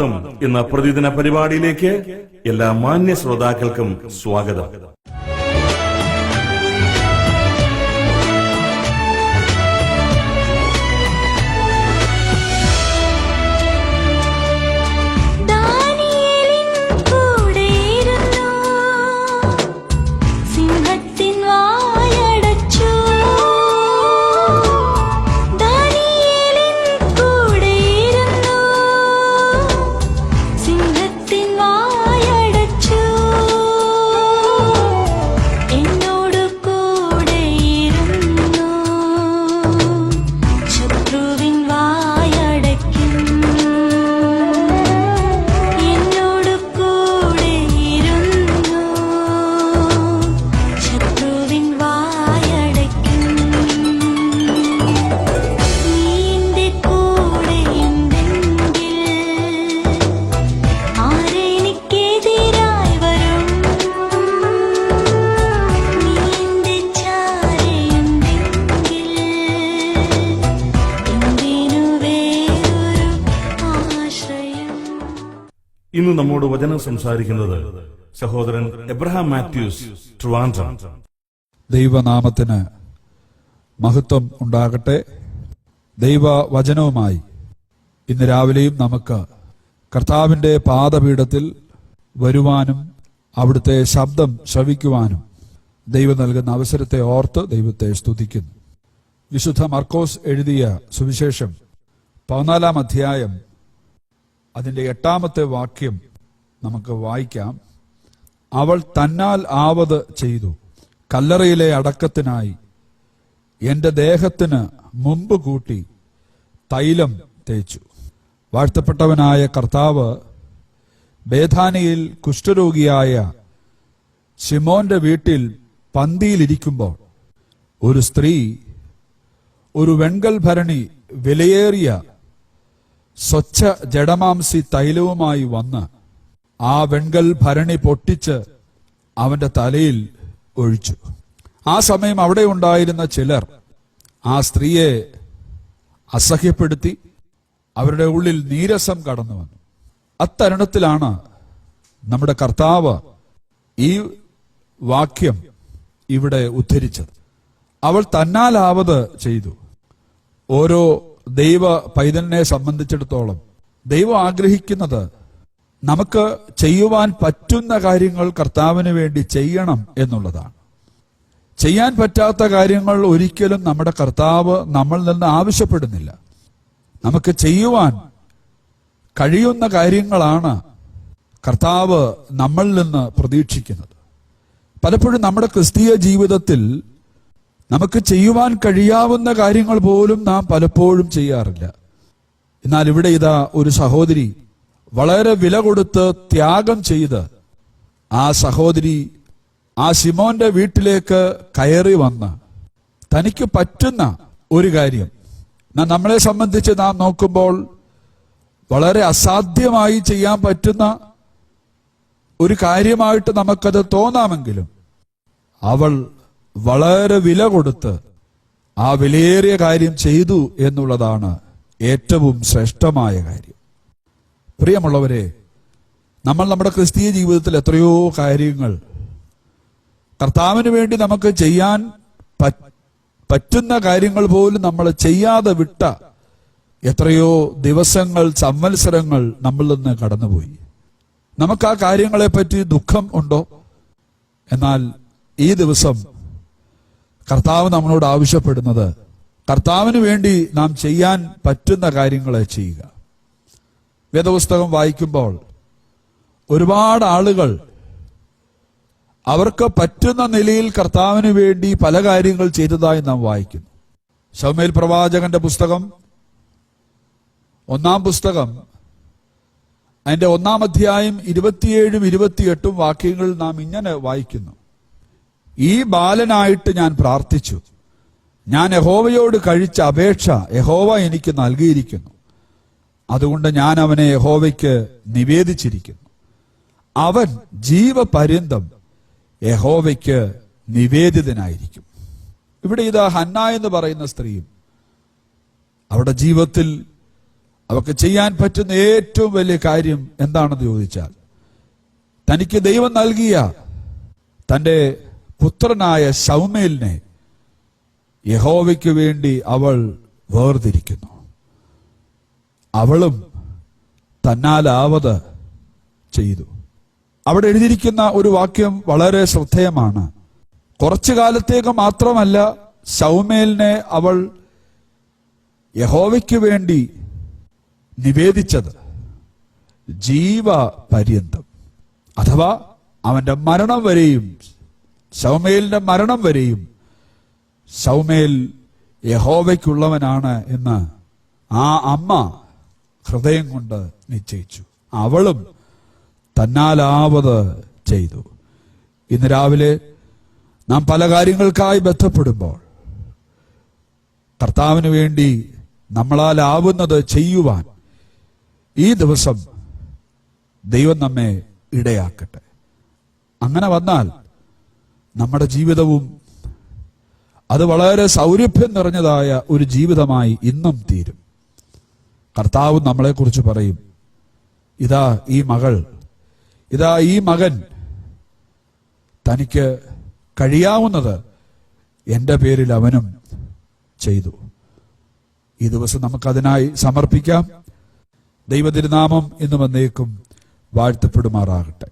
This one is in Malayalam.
സുപ്രഭാതം എന്ന പ്രതിദിന പരിപാടിയിലേക്ക് എല്ലാ മാന്യ ശ്രോതാക്കൾക്കും സ്വാഗതം. ഇന്ന് നമ്മോട് വചനം സംസാരിക്കുന്നത് സഹോദരൻ എബ്രഹാം മാത്യൂസ്, ട്രിവാൻഡ്രം. ദൈവനാമത്തിന് മഹത്വം ഉണ്ടാകട്ടെ. ദൈവവചനവുമായി ഇന്ന് രാവിലെയും നമുക്ക് കർത്താവിന്റെ പാദപീഠത്തിൽ വരുവാനും അവിടുത്തെ ശബ്ദം ശ്രവിക്കുവാനും ദൈവം നൽകുന്ന അവസരത്തെ ഓർത്ത് ദൈവത്തെ സ്തുതിക്കുന്നു. വിശുദ്ധ മർക്കോസ് എഴുതിയ സുവിശേഷം 14-ാം അധ്യായം അതിന്റെ 8-ാമത്തെ വാക്യം നമുക്ക് വായിക്കാം. അവൾ തന്നാൽ ആവത് ചെയ്തു, കല്ലറയിലെ അടക്കത്തിനായി എന്റെ ദേഹത്തിന് മുമ്പ് കൂട്ടി തൈലം തേച്ചു. വാഴ്ത്തപ്പെട്ടവനായ കർത്താവ് ബേഥാനിയിൽ കുഷ്ഠരോഗിയായ ശിമോന്റെ വീട്ടിൽ പന്തിയിലിരിക്കുമ്പോൾ ഒരു സ്ത്രീ ഒരു വെൺകൽ ഭരണി വിലയേറിയ സ്വച്ഛ ജഡമാംസി തൈലവുമായി വന്ന് ആ വെൺകൽ ഭരണി പൊട്ടിച്ച് അവന്റെ തലയിൽ ഒഴിച്ചു. ആ സമയം അവിടെ ഉണ്ടായിരുന്ന ചിലർ ആ സ്ത്രീയെ അസഹ്യപ്പെടുത്തി അവരുടെ ഉള്ളിൽ നീരസം കടന്നു വന്നു. അത്തരുണത്തിലാണ് നമ്മുടെ കർത്താവ് ഈ വാക്യം ഇവിടെ ഉദ്ധരിച്ചത്. അവൾ തന്നാലാവത് ചെയ്തു. ഓരോ ദൈവ പൈതലിനെ സംബന്ധിച്ചിടത്തോളം ദൈവം ആഗ്രഹിക്കുന്നത് നമുക്ക് ചെയ്യുവാൻ പറ്റുന്ന കാര്യങ്ങൾ കർത്താവിന് വേണ്ടി ചെയ്യണം എന്നുള്ളതാണ്. ചെയ്യാൻ പറ്റാത്ത കാര്യങ്ങൾ ഒരിക്കലും നമ്മുടെ കർത്താവ് നമ്മളിൽ നിന്ന് ആവശ്യപ്പെടുന്നില്ല. നമുക്ക് ചെയ്യുവാൻ കഴിയുന്ന കാര്യങ്ങളാണ് കർത്താവ് നമ്മളിൽ നിന്ന് പ്രതീക്ഷിക്കുന്നത്. പലപ്പോഴും നമ്മുടെ ക്രിസ്തീയ ജീവിതത്തിൽ നമുക്ക് ചെയ്യുവാൻ കഴിയാവുന്ന കാര്യങ്ങൾ പോലും നാം പലപ്പോഴും ചെയ്യാറില്ല. എന്നാൽ ഇവിടെ ഇതാ ഒരു സഹോദരി വളരെ വില കൊടുത്ത് ത്യാഗം ചെയ്ത് ആ സഹോദരി ആ ശിമോന്റെ വീട്ടിലേക്ക് കയറി വന്ന് തനിക്ക് പറ്റുന്ന ഒരു കാര്യം, നമ്മളെ സംബന്ധിച്ച് നാം നോക്കുമ്പോൾ വളരെ അസാധ്യമായി ചെയ്യാൻ പറ്റുന്ന ഒരു കാര്യമായിട്ട് നമുക്കത് തോന്നാമെങ്കിലും അവൾ വളരെ വില കൊടുത്ത് ആ വിലയേറിയ കാര്യം ചെയ്തു എന്നുള്ളതാണ് ഏറ്റവും ശ്രേഷ്ഠമായ കാര്യം. പ്രിയമുള്ളവരെ, നമ്മൾ നമ്മുടെ ക്രിസ്തീയ ജീവിതത്തിൽ എത്രയോ കാര്യങ്ങൾ കർത്താവിന് വേണ്ടി നമുക്ക് ചെയ്യാൻ പറ്റുന്ന കാര്യങ്ങൾ പോലും നമ്മൾ ചെയ്യാതെ വിട്ട എത്രയോ ദിവസങ്ങൾ, സംവത്സരങ്ങൾ നമ്മളിൽ നിന്ന് കടന്നുപോയി. നമുക്ക് ആ കാര്യങ്ങളെപ്പറ്റി ദുഃഖം ഉണ്ടോ? എന്നാൽ ഈ ദിവസം കർത്താവ് നമ്മളോട് ആവശ്യപ്പെടുന്നത് കർത്താവിന് വേണ്ടി നാം ചെയ്യാൻ പറ്റുന്ന കാര്യങ്ങളെ ചെയ്യുക. വേദപുസ്തകം വായിക്കുമ്പോൾ ഒരുപാട് ആളുകൾ അവർക്ക് പറ്റുന്ന നിലയിൽ കർത്താവിന് വേണ്ടി പല കാര്യങ്ങൾ ചെയ്തതായി നാം വായിക്കുന്നു. ശമൂവേൽ പ്രവാചകന്റെ പുസ്തകം, 1-ാം പുസ്തകം, അതിന്റെ 1-ാം അധ്യായം 27-ഉം 28-ഉം വാക്യങ്ങൾ നാം ഇങ്ങനെ വായിക്കുന്നു. ഈ ബാലനായിട്ട് ഞാൻ പ്രാർത്ഥിച്ചു, ഞാൻ യഹോവയോട് കഴിച്ച അപേക്ഷ യഹോവ എനിക്ക് നൽകിയിരിക്കുന്നു. അതുകൊണ്ട് ഞാൻ അവനെ യഹോവയ്ക്ക് നിവേദിച്ചിരിക്കുന്നു. അവൻ ജീവപര്യന്തം യഹോവയ്ക്ക് നിവേദിതനായിരിക്കും. ഇവിടെ ഇതാ ഹന്ന എന്ന് പറയുന്ന സ്ത്രീയും അവരുടെ ജീവിതത്തിൽ അവർക്ക് ചെയ്യാൻ പറ്റുന്ന ഏറ്റവും വലിയ കാര്യം എന്താണെന്ന് ചോദിച്ചാൽ, തനിക്ക് ദൈവം നൽകിയ തന്റെ പുത്രനായ ശൗമേലിനെ യഹോവയ്ക്ക് വേണ്ടി അവൾ വേർതിരിക്കുന്നു. അവളും തന്നാലാവത് ചെയ്തു. അവിടെ എഴുതിയിരിക്കുന്ന ഒരു വാക്യം വളരെ ശ്രദ്ധേയമാണ്. കുറച്ചു കാലത്തേക്ക് മാത്രമല്ല ശൗമേലിനെ അവൾ യഹോവയ്ക്ക് വേണ്ടി നിവേദിച്ചത്, ജീവപര്യന്തം. അഥവാ അവന്റെ മരണം വരെയും, ശൗമേലിന്റെ മരണം വരെയും ശൗമേൽ യഹോവയ്ക്കുള്ളവനാണ് എന്ന് ആ അമ്മ ഹൃദയം കൊണ്ട് നിശ്ചയിച്ചു. അവളും തന്നാലാവത് ചെയ്തു. ഇന്ന് രാവിലെ നാം പല കാര്യങ്ങൾക്കായി ബന്ധപ്പെടുമ്പോൾ കർത്താവിന് വേണ്ടി നമ്മളാലാവുന്നത് ചെയ്യുവാൻ ഈ ദിവസം ദൈവം നമ്മെ ഇടയാക്കട്ടെ. അങ്ങനെ വന്നാൽ നമ്മുടെ ജീവിതവും അത് വളരെ സൗരഭ്യം നിറഞ്ഞതായ ഒരു ജീവിതമായി ഇന്നും തീരും. കർത്താവ് നമ്മളെക്കുറിച്ച് പറയും, ഇതാ ഈ മകൾ, ഇതാ ഈ മകൻ, തനിക്ക് കഴിയാവുന്നത് എൻ്റെ പേരിൽ അവനും ചെയ്തു. ഈ ദിവസം നമുക്കതിനായി സമർപ്പിക്കാം. ദൈവതിരുനാമം ഇന്നും എന്നേക്കും വാഴ്ത്തപ്പെടുമാറാകട്ടെ.